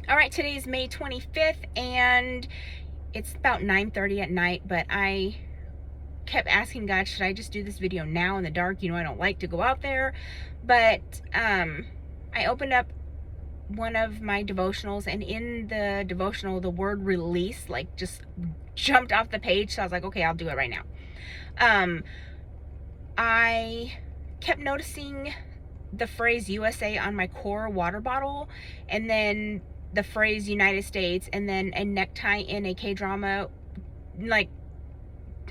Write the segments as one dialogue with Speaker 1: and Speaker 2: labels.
Speaker 1: All right, today's May 25th, and it's about 9:30 at night, but I kept asking God, should I just do this video now in the dark? I don't like to go out there. But I opened up one of my devotionals, and in the devotional, the word release just jumped off the page. So I was like, okay, I'll do it right now. I kept noticing the phrase USA on my core water bottle, and then the phrase United States, and then a necktie in a K-drama. Like,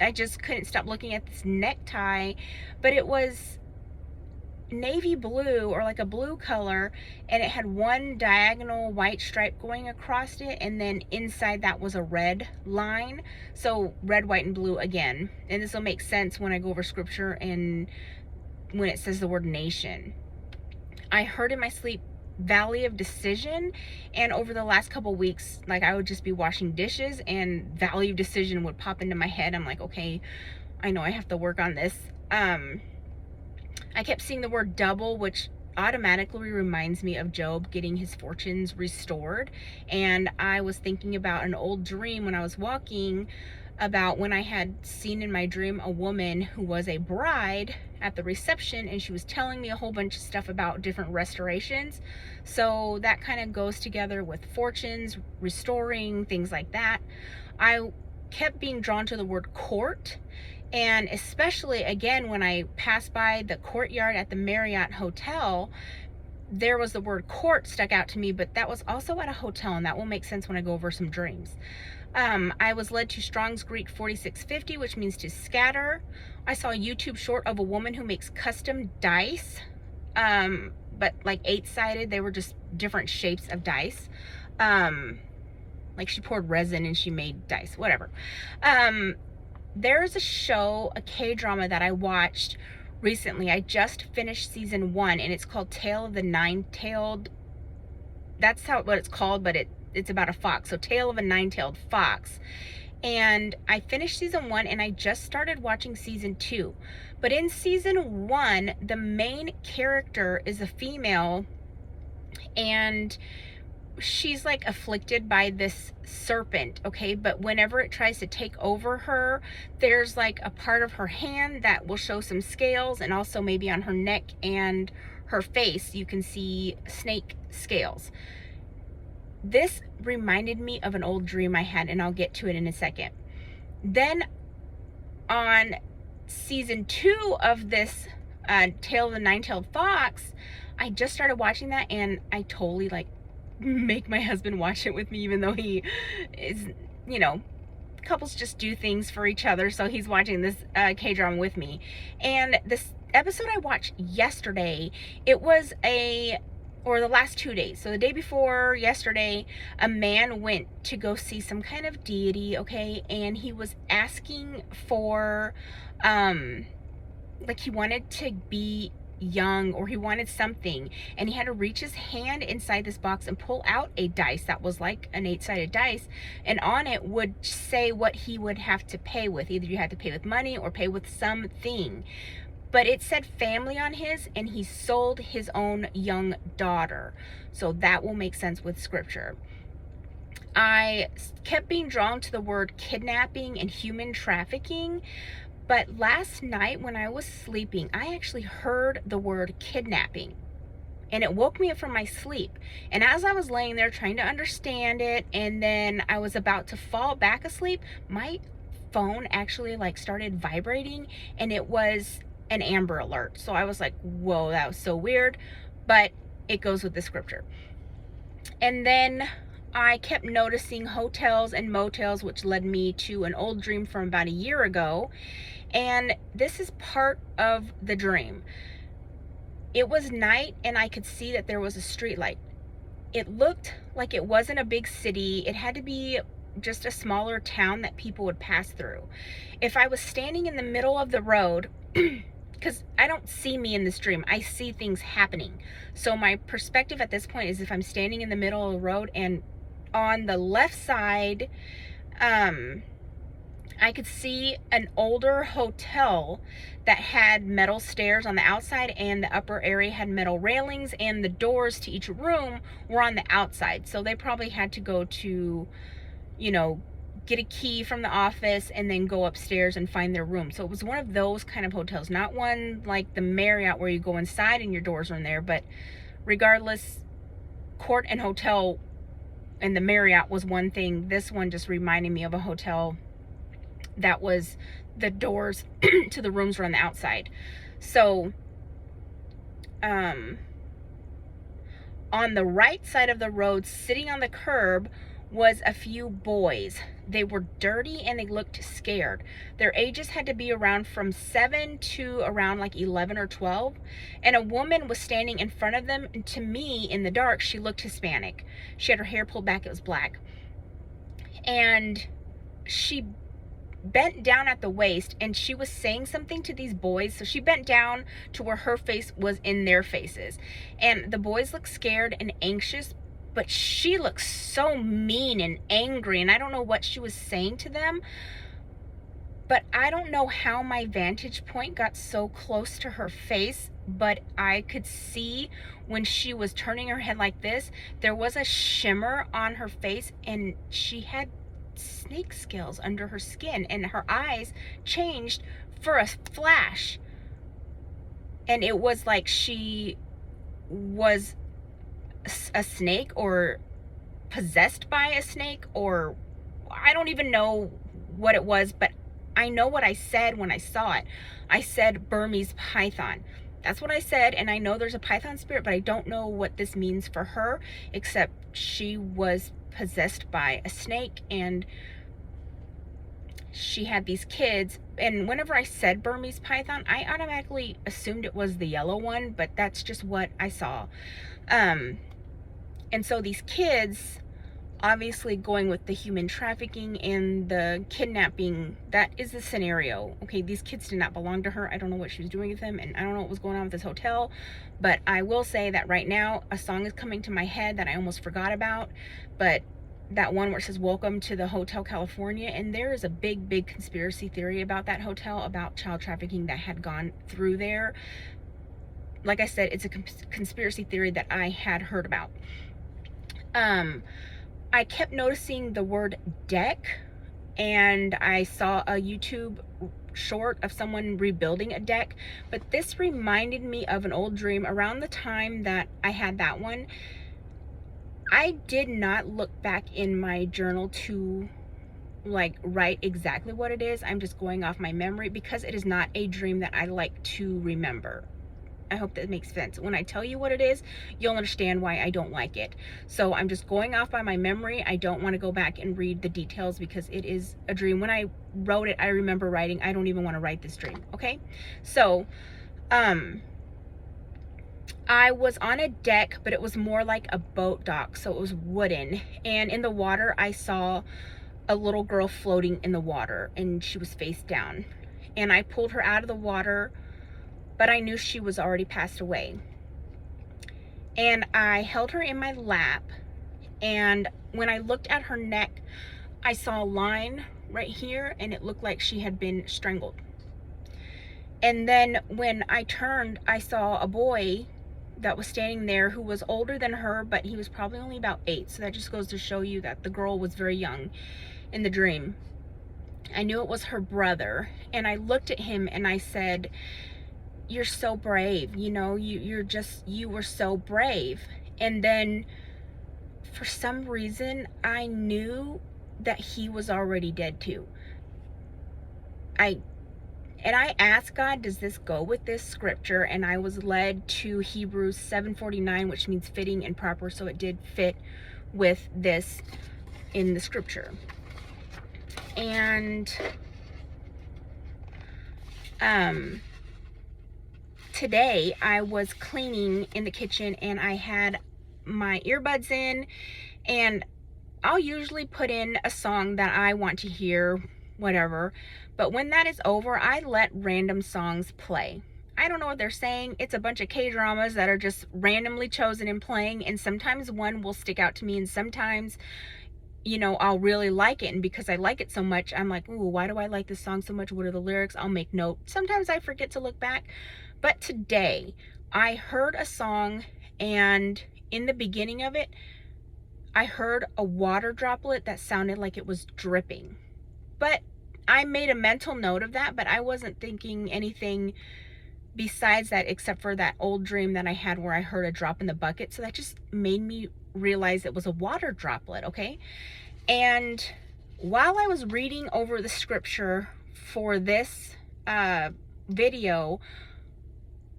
Speaker 1: I just couldn't stop looking at this necktie, but it was navy blue, or like a blue color, and it had one diagonal white stripe going across it, and then inside that was a red line. So red, white, and blue again. And this will make sense when I go over scripture and when it says the word nation. I heard in my sleep Valley of Decision, and over the last couple weeks, like, I would just be washing dishes and Valley of Decision would pop into my head. I'm like, okay, I know I have to work on this. I kept seeing the word double, which automatically reminds me of Job getting his fortunes restored. And I was thinking about an old dream when I was walking, about when I had seen in my dream a woman who was a bride at the reception, and she was telling me a whole bunch of stuff about different restorations. So that kind of goes together with fortunes, restoring, things like that. I kept being drawn to the word court, and especially again when I passed by the courtyard at the Marriott Hotel, there was the word court stuck out to me, but that was also at a hotel, and that will make sense when I go over some dreams. I was led to Strong's Greek 4650, which means to scatter. I saw a YouTube short of a woman who makes custom dice, but like 8-sided. They were just different shapes of dice. Like, she poured resin and she made dice, whatever. There's a show, a K-drama that I watched recently. I just finished season 1, and it's called Tale of the Nine-Tailed. That's what it's called, but it's about a fox. So Tale of a Nine-Tailed Fox. And I finished season 1, and I just started watching season 2. But in season 1, the main character is a female, and she's like afflicted by this serpent, okay? But whenever it tries to take over her, there's like a part of her hand that will show some scales, and also maybe on her neck and her face you can see snake scales. This reminded me of an old dream I had, and I'll get to it in a second. Then on season 2 of this Tale of the Nine-Tailed Fox, I just started watching that, and I totally make my husband watch it with me, even though he is, couples just do things for each other. So he's watching this K-drama with me. And this episode I watched yesterday, or the last 2 days. So the day before yesterday, a man went to go see some kind of deity, okay? And he was asking for, he wanted to be young, or he wanted something, and he had to reach his hand inside this box and pull out a dice that was like an 8-sided dice, and on it would say what he would have to pay with. Either you had to pay with money or pay with something, but it said family on his, and he sold his own young daughter. So that will make sense with scripture. I kept being drawn to the word kidnapping and human trafficking. But last night when I was sleeping, I actually heard the word kidnapping, and it woke me up from my sleep. And as I was laying there trying to understand it, and then I was about to fall back asleep, my phone actually started vibrating, and it was an Amber Alert. So I was like, whoa, that was so weird, but it goes with the scripture. And then I kept noticing hotels and motels, which led me to an old dream from about a year ago. And this is part of the dream. It was night, and I could see that there was a street light. It looked like it wasn't a big city. It had to be just a smaller town that people would pass through. If I was standing in the middle of the road, because I don't see me in this dream, I see things happening. So my perspective at this point is if I'm standing in the middle of the road, and on the left side, I could see an older hotel that had metal stairs on the outside, and the upper area had metal railings, and the doors to each room were on the outside. So they probably had to go to, you know, get a key from the office and then go upstairs and find their room. So it was one of those kind of hotels, not one like the Marriott where you go inside and your doors are in there. But regardless, court and hotel and the Marriott was one thing. This one just reminded me of a hotel that was the doors to the rooms were on the outside. So on the right side of the road, sitting on the curb, was a few boys. They were dirty and they looked scared. Their ages had to be around from 7 to around like 11 or 12. And a woman was standing in front of them. And to me, in the dark, she looked Hispanic. She had her hair pulled back. It was black. And she bent down at the waist and she was saying something to these boys. So she bent down to where her face was in their faces. And the boys looked scared and anxious, but she looked so mean and angry, and I don't know what she was saying to them. But I don't know how my vantage point got so close to her face, but I could see when she was turning her head like this, there was a shimmer on her face, and she had snake scales under her skin, and her eyes changed for a flash. And it was like she was a snake or possessed by a snake, or I don't even know what it was, but I know what I said when I saw it. I said Burmese python. That's what I said, and I know there's a python spirit, but I don't know what this means for her, except she was possessed by a snake and she had these kids. And whenever I said Burmese python, I automatically assumed it was the yellow one, but that's just what I saw. And so these kids, obviously going with the human trafficking and the kidnapping, that is the scenario. Okay, these kids did not belong to her. I don't know what she was doing with them, and I don't know what was going on with this hotel. But I will say that right now, a song is coming to my head that I almost forgot about. But that one where it says, "Welcome to the Hotel California." And there is a big conspiracy theory about that hotel, about child trafficking that had gone through there. Like I said, it's a conspiracy theory that I had heard about. I kept noticing the word deck, and I saw a YouTube short of someone rebuilding a deck, but this reminded me of an old dream around the time that I had that one. I did not look back in my journal to like write exactly what it is. I'm just going off my memory because it is not a dream that I like to remember. I hope that makes sense. When I tell you what it is, you'll understand why I don't like it. So I'm just going off by my memory. I don't want to go back and read the details because it is a dream. When I wrote it, I remember writing, I don't even want to write this dream. Okay. So, I was on a deck, but it was more like a boat dock. So it was wooden, and in the water, I saw a little girl floating in the water, and she was face down, and I pulled her out of the water, but I knew she was already passed away. And I held her in my lap, and when I looked at her neck, I saw a line right here, and it looked like she had been strangled. And then when I turned, I saw a boy that was standing there who was older than her, but he was probably only about 8. So that just goes to show you that the girl was very young in the dream. I knew it was her brother, and I looked at him and I said, "You're so brave, you know, you were so brave." And then for some reason, I knew that he was already dead too. I asked God, does this go with this scripture? And I was led to Hebrews 7:49, which means fitting and proper. So it did fit with this in the scripture. And today I was cleaning in the kitchen, and I had my earbuds in, and I'll usually put in a song that I want to hear, whatever. But when that is over, I let random songs play. I don't know what they're saying. It's a bunch of K-dramas that are just randomly chosen and playing, and sometimes one will stick out to me, and sometimes you know, I'll really like it. And because I like it so much, I'm like, ooh, why do I like this song so much? What are the lyrics? I'll make note. Sometimes I forget to look back. But today, I heard a song, and in the beginning of it, I heard a water droplet that sounded like it was dripping. But I made a mental note of that, but I wasn't thinking anything besides that, except for that old dream that I had where I heard a drop in the bucket. So that just made me realize it was a water droplet, okay? And while I was reading over the scripture for this video,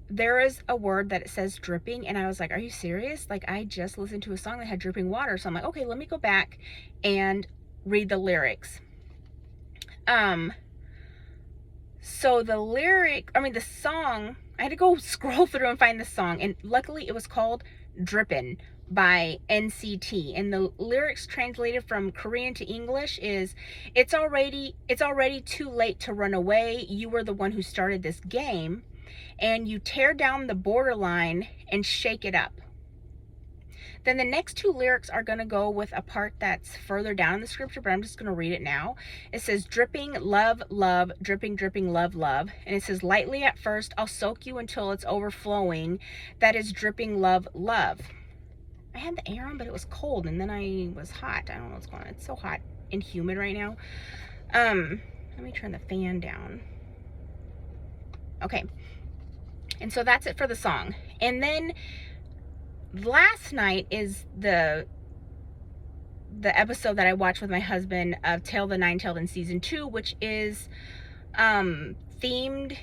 Speaker 1: there is a word that it says dripping, and I was like, are you serious? Like, I just listened to a song that had dripping water. So I'm like, okay, let me go back and read the lyrics. So the song, I had to go scroll through and find the song, and luckily it was called Drippin' by NCT, and the lyrics translated from Korean to English is, it's already too late to run away. You were the one who started this game, and you tear down the borderline and shake it up. Then the next two lyrics are going to go with a part that's further down in the scripture, but I'm just going to read it now. It says, dripping, love, love, dripping, dripping, love, love. And it says, lightly at first, I'll soak you until it's overflowing. That is dripping, love, love. I had the air on, but it was cold, and then I was hot. I don't know what's going on. It's so hot and humid right now. Let me turn the fan down. Okay. And so that's it for the song. And then last night is the episode that I watched with my husband of Tale of the Nine-Tailed in season 2, which is themed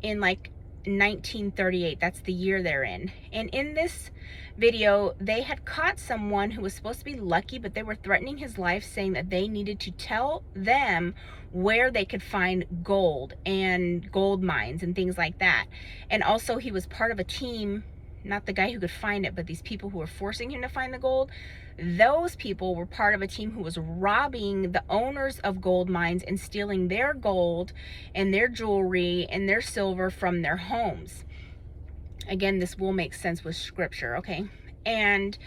Speaker 1: in like 1938. That's the year they're in. And in this video, they had caught someone who was supposed to be lucky, but they were threatening his life, saying that they needed to tell them where they could find gold and gold mines and things like that. And also, he was part of a team, not the guy who could find it, but these people who were forcing him to find the gold. Those people were part of a team who was robbing the owners of gold mines and stealing their gold and their jewelry and their silver from their homes. Again, this will make sense with scripture, okay? And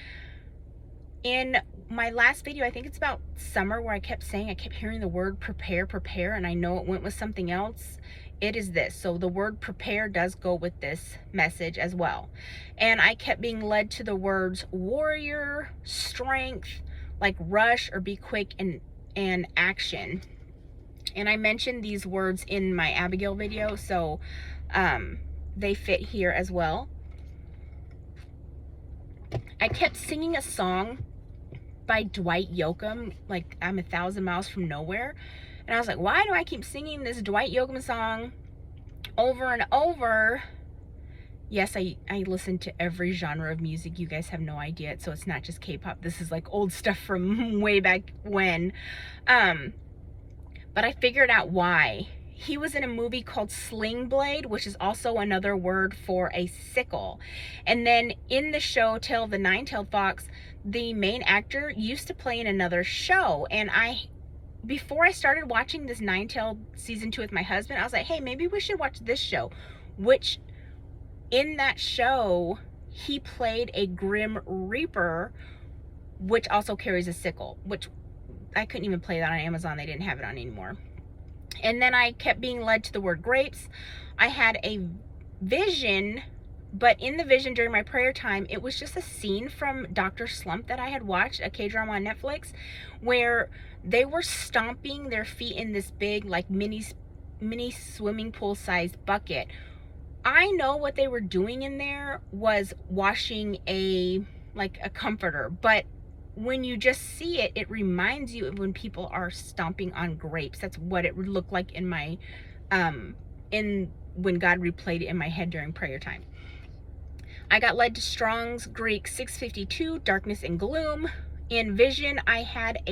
Speaker 1: in my last video, I think it's about summer, where I kept hearing the word prepare, prepare, and I know it went with something else. It is this. So the word prepare does go with this message as well. And I kept being led to the words warrior, strength, like rush or be quick, and action. And I mentioned these words in my Abigail video, so they fit here as well. I kept singing a song by Dwight Yoakam, like I'm 1,000 Miles from Nowhere. And I was like, why do I keep singing this Dwight Yoakam song over and over? Yes, I listen to every genre of music. You guys have no idea. So it's not just K-pop. This is like old stuff from way back when. But I figured out why. He was in a movie called Sling Blade, which is also another word for a sickle. And then in the show Tale of the Nine-Tailed Fox, the main actor used to play in another show. And before I started watching this Nine-Tailed season 2 with my husband, I was like, hey, maybe we should watch this show. Which, in that show, he played a Grim Reaper, which also carries a sickle, which I couldn't even play that on Amazon. They didn't have it on anymore. And then I kept being led to the word grapes. I had a vision, but in the vision during my prayer time, it was just a scene from Dr. Slump that I had watched, a K-drama on Netflix, where they were stomping their feet in this big, like, mini swimming pool sized bucket. I know what they were doing in there was washing a comforter, but when you just see it, it reminds you of when people are stomping on grapes. That's what it would look like in my, when God replayed it in my head during prayer time. I got led to Strong's Greek 652, darkness and gloom. In vision, I had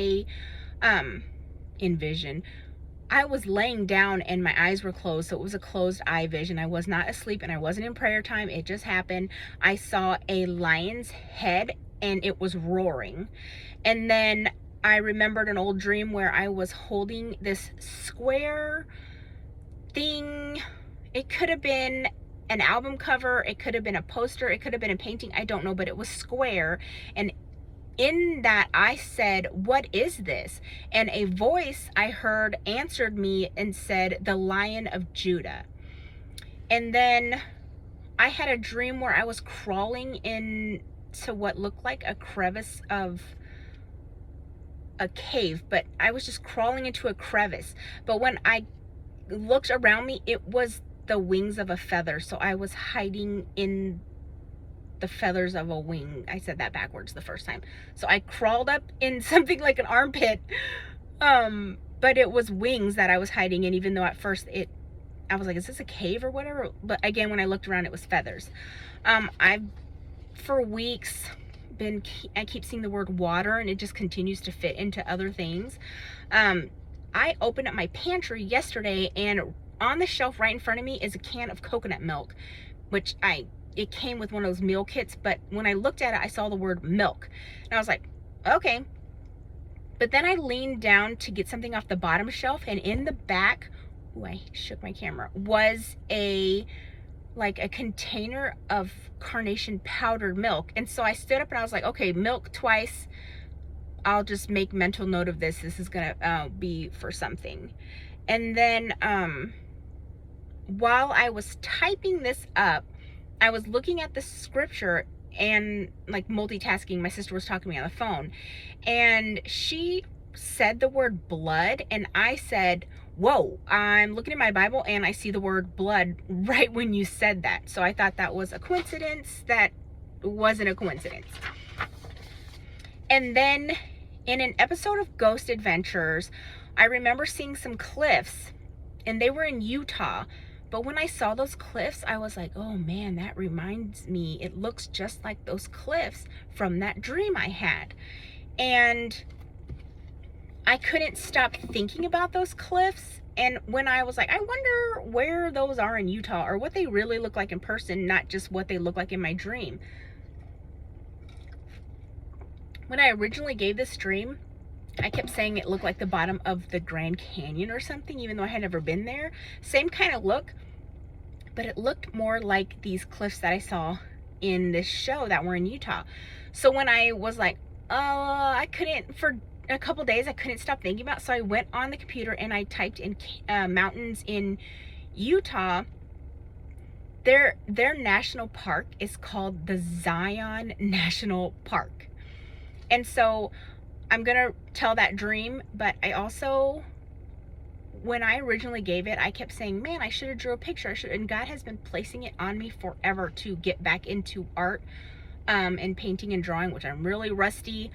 Speaker 1: I was laying down and my eyes were closed, so it was a closed eye vision. I was not asleep and I wasn't in prayer time. It just happened. I saw a lion's head and it was roaring. And then I remembered an old dream where I was holding this square thing. It could have been an album cover, it could have been a poster, it could have been a painting, I don't know, but it was square, and in that I said, "What is this?" And a voice I heard answered me and said, "The Lion of Judah." And then I had a dream where I was crawling into what looked like a crevice of a cave, but I was just crawling into a crevice. But when I looked around me, it was the wings of a feather. So I was hiding in the feathers of a wing. I said that backwards the first time. So I crawled up in something like an armpit. But it was wings that I was hiding in, even though at first I was like, is this a cave or whatever? But again, when I looked around, it was feathers. I've, for weeks, I keep seeing the word water, and it just continues to fit into other things. I opened up my pantry yesterday, and on the shelf right in front of me is a can of coconut milk, which it came with one of those meal kits, but when I looked at it, I saw the word milk, and I was like, okay. But then I leaned down to get something off the bottom shelf, and in the back, I shook my camera, was a container of carnation powdered milk. And so I stood up and I was like, okay, milk twice. I'll just make mental note of this. This is gonna be for something. And then while I was typing this up, I was looking at the scripture and like multitasking. My sister was talking to me on the phone, and she said the word blood, and I said, whoa, I'm looking at my Bible and I see the word blood right when you said that. So I thought that was a coincidence. That wasn't a coincidence. And then in an episode of Ghost Adventures, I remember seeing some cliffs, and they were in Utah. But when I saw those cliffs, I was like, oh man, that reminds me, it looks just like those cliffs from that dream I had. And I couldn't stop thinking about those cliffs. And when I was like, I wonder where those are in Utah, or what they really look like in person, not just what they look like in my dream. When I originally gave this dream, I kept saying it looked like the bottom of the Grand Canyon or something, even though I had never been there. Same kind of look, but it looked more like these cliffs that I saw in this show that were in Utah. So when I was like, I couldn't, for a couple days I couldn't stop thinking about, so I went on the computer and I typed in mountains in Utah. Their national park is called the Zion National Park. And so I'm gonna tell that dream, but I also, when I originally gave it, I kept saying, man, I should have drew a picture. And God has been placing it on me forever to get back into art and painting and drawing, which I'm really rusty,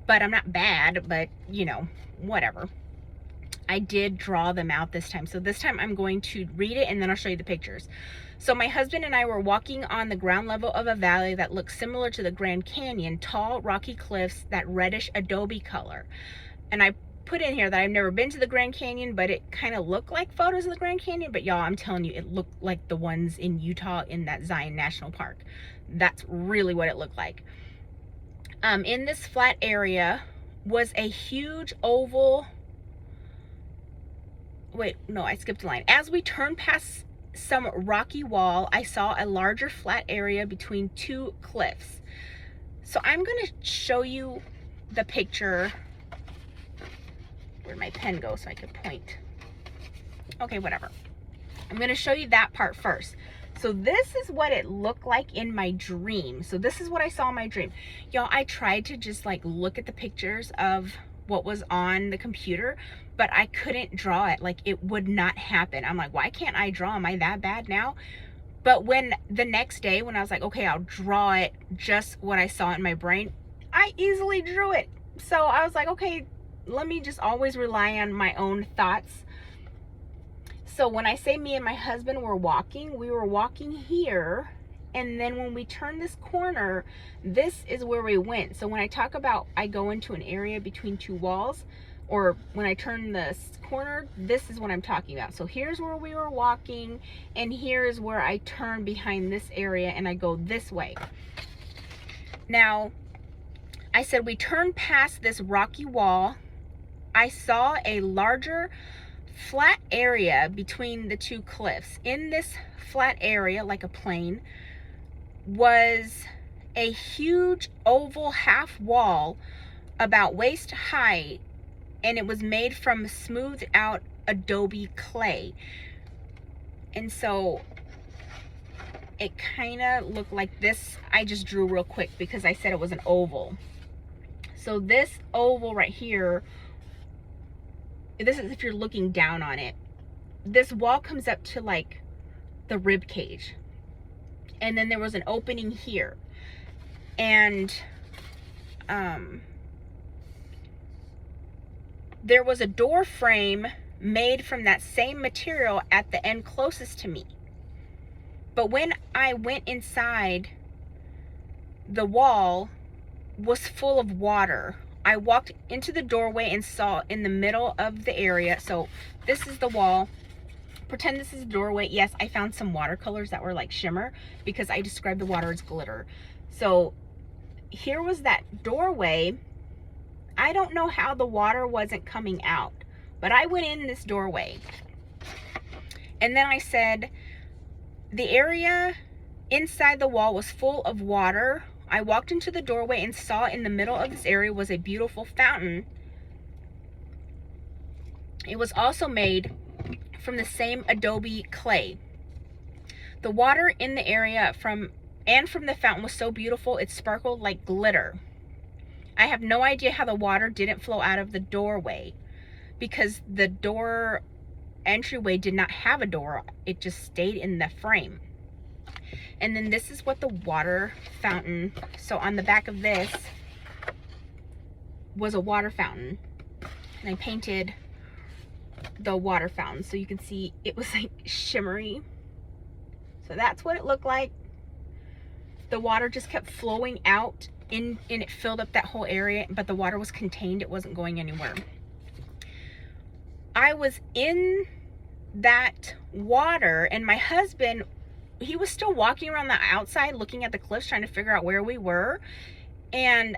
Speaker 1: but I'm not bad, but you know, whatever. I did draw them out this time. So this time I'm going to read it and then I'll show you the pictures. So my husband and I were walking on the ground level of a valley that looks similar to the Grand Canyon, tall rocky cliffs, that reddish adobe color. And I put in here that I've never been to the Grand Canyon, but it kind of looked like photos of the Grand Canyon. But y'all, I'm telling you, it looked like the ones in Utah in that Zion National Park. That's really what it looked like. In this flat area was a huge oval. Wait, no, I skipped a line. As we turned past some rocky wall, I saw a larger flat area between two cliffs. So I'm going to show you the picture. Where'd my pen go so I could point? Okay, whatever. I'm going to show you that part first. So this is what it looked like in my dream. So this is what I saw in my dream. Y'all, I tried to just like look at the pictures of what was on the computer, but I couldn't draw it. Like, it would not happen. I'm like, why can't I draw? Am I that bad now? But when the next day, when I was like, okay, I'll draw it just what I saw in my brain, I easily drew it. So I was like, okay, let me just always rely on my own thoughts. So when I say me and my husband were walking, we were walking here. And then when we turned this corner, this is where we went. So when I talk about I go into an area between two walls, or when I turn this corner, this is what I'm talking about. So here's where we were walking, and here's where I turn behind this area and I go this way. Now, I said we turned past this rocky wall. I saw a larger flat area between the two cliffs. In this flat area, like a plain, was a huge oval half wall about waist high, and it was made from smoothed out adobe clay. And so it kind of looked like this. I just drew real quick because I said it was an oval. So this oval right here, this is if you're looking down on it. This wall comes up to like the rib cage. And then there was an opening here. And there was a door frame made from that same material at the end closest to me. But when I went inside, the wall was full of water. I walked into the doorway and saw in the middle of the area, so this is the wall. Pretend this is the doorway. Yes, I found some watercolors that were like shimmer because I described the water as glitter. So here was that doorway. I don't know how the water wasn't coming out, but I went in this doorway. And then I said, the area inside the wall was full of water. I walked into the doorway and saw in the middle of this area was a beautiful fountain. It was also made from the same adobe clay. The water in the area from the fountain was so beautiful it sparkled like glitter. I have no idea how the water didn't flow out of the doorway because the door entryway did not have a door. It just stayed in the frame. And then this is what the water fountain, so on the back of this was a water fountain, and I painted the water fountain so you can see it was like shimmery. So that's what it looked like. The water just kept flowing out and it filled up that whole area, but the water was contained. It wasn't going anywhere. I was in that water, and my husband, he was still walking around the outside looking at the cliffs trying to figure out where we were. And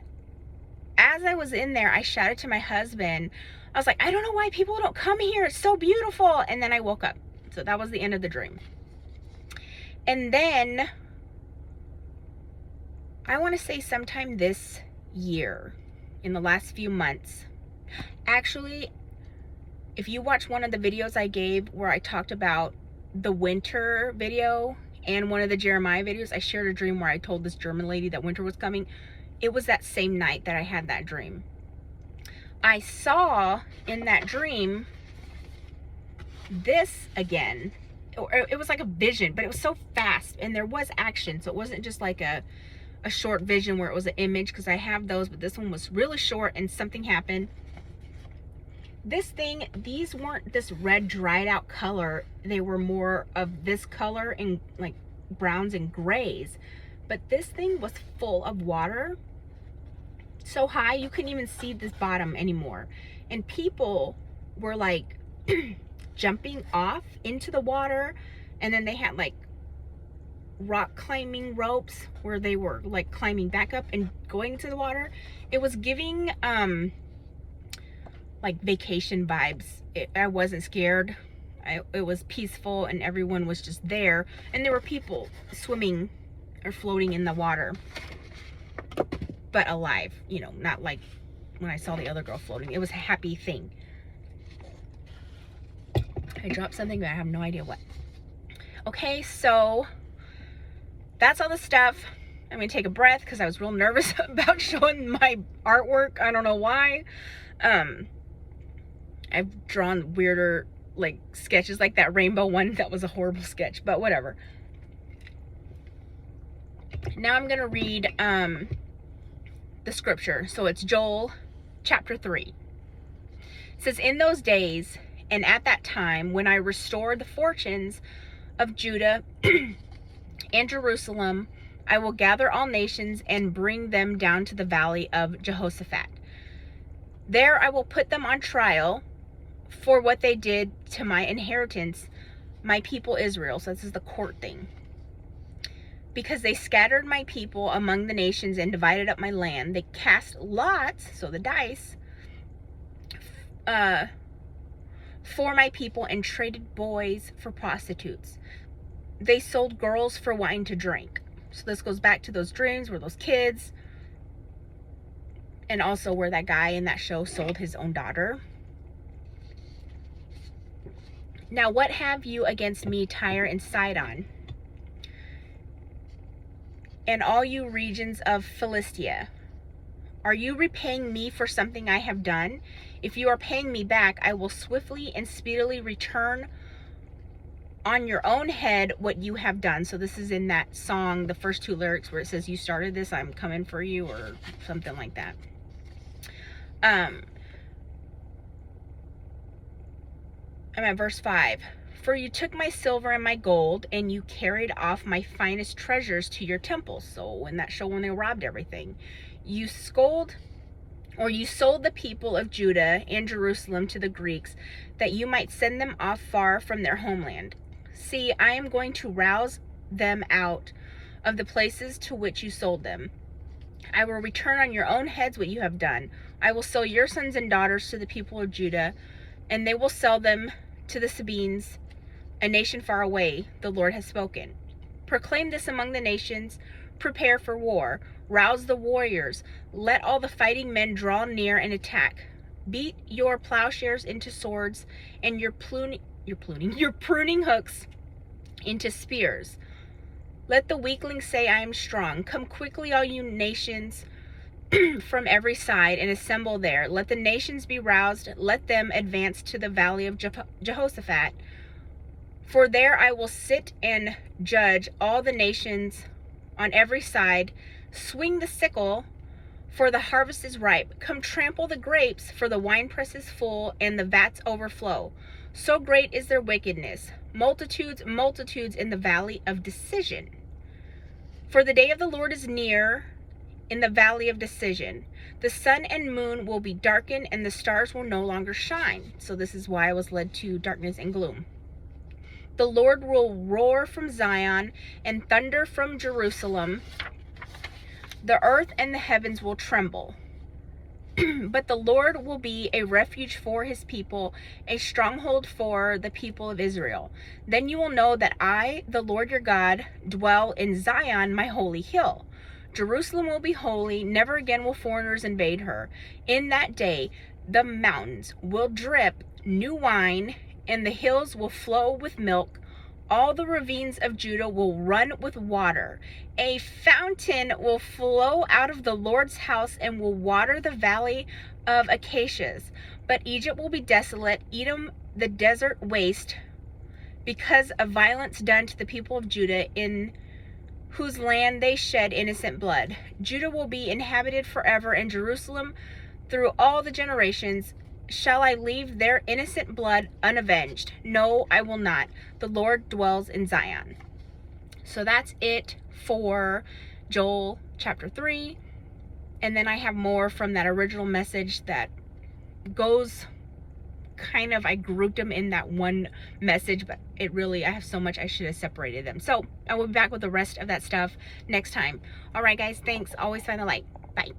Speaker 1: as I was in there, I shouted to my husband. I was like, I don't know why people don't come here. It's so beautiful. And then I woke up. So that was the end of the dream. And then I want to say sometime this year, in the last few months, actually, if you watch one of the videos I gave where I talked about the winter video and one of the Jeremiah videos, I shared a dream where I told this German lady that winter was coming. It was that same night that I had that dream. I saw in that dream this again. It was like a vision, but it was so fast and there was action. So it wasn't just like a short vision where it was an image, because I have those, but this one was really short and something happened. This thing, these weren't this red dried out color. They were more of this color and like browns and grays. But this thing was full of water. So high you couldn't even see this bottom anymore. And people were like jumping off into the water. And then they had like rock climbing ropes where they were like climbing back up and going into the water. It was giving like vacation vibes. I wasn't scared. It was peaceful and everyone was just there, and there were people swimming or floating in the water, but alive, you know, not like when I saw the other girl floating. It was a happy thing. I dropped something, but I have no idea what. Okay, so that's all the stuff. I'm gonna take a breath because I was real nervous about showing my artwork. I don't know why. I've drawn weirder like sketches, like that rainbow one. That was a horrible sketch, but whatever. Now I'm gonna read the scripture. So it's Joel chapter 3. It says, in those days and at that time, when I restore the fortunes of Judah and Jerusalem, I will gather all nations and bring them down to the valley of Jehoshaphat. There I will put them on trial for what they did to my inheritance, my people Israel. So this is the court thing. Because they scattered my people among the nations and divided up my land. They cast lots, so the dice, for my people and traded boys for prostitutes. They sold girls for wine to drink. So this goes back to those dreams where those kids, and also where that guy in that show sold his own daughter. Now what have you against me, Tyre and Sidon, and all you regions of Philistia? Are you repaying me for something I have done? If you are paying me back, I will swiftly and speedily return on your own head what you have done. So this is in that song, the first two lyrics where it says, you started this, I'm coming for you, or something like that. I'm at verse 5. For you took my silver and my gold, and you carried off my finest treasures to your temples. So in that show when they robbed everything, you sold the people of Judah and Jerusalem to the Greeks, that you might send them off far from their homeland. See, I am going to rouse them out of the places to which you sold them. I will return on your own heads what you have done. I will sell your sons and daughters to the people of Judah, and they will sell them to the Sabeans, a nation far away. The Lord has spoken. Proclaim this among the nations. Prepare for war. Rouse the warriors. Let all the fighting men draw near and attack. Beat your plowshares into swords, and your pruning hooks into spears. Let the weaklings say, I am strong. Come quickly, all you nations, from every side, and assemble there. Let the nations be roused. Let them advance to the valley of Jehoshaphat. For there I will sit and judge all the nations on every side. Swing the sickle, for the harvest is ripe. Come trample the grapes, for the winepress is full, and the vats overflow. So great is their wickedness. Multitudes, multitudes in the valley of decision. For the day of the Lord is near in the valley of decision. The sun and moon will be darkened, and the stars will no longer shine. So this is why I was led to darkness and gloom. The Lord will roar from Zion and thunder from Jerusalem. The earth and the heavens will tremble. But the Lord will be a refuge for his people, a stronghold for the people of Israel. Then you will know that I, the Lord your God, dwell in Zion, my holy hill. Jerusalem will be holy. Never again will foreigners invade her. In that day, the mountains will drip new wine, and the hills will flow with milk. All the ravines of Judah will run with water. A fountain will flow out of the Lord's house and will water the valley of acacias. But Egypt will be desolate, Edom the desert waste, because of violence done to the people of Judah, in whose land they shed innocent blood. Judah will be inhabited forever, and Jerusalem through all the generations. Shall I leave their innocent blood unavenged? No, I will not. The Lord dwells in Zion. So that's it for Joel chapter 3. And then I have more from that original message that goes kind of, I grouped them in that one message, but I have so much, I should have separated them. So I will be back with the rest of that stuff next time. All right, guys, thanks. Always find the light. Bye.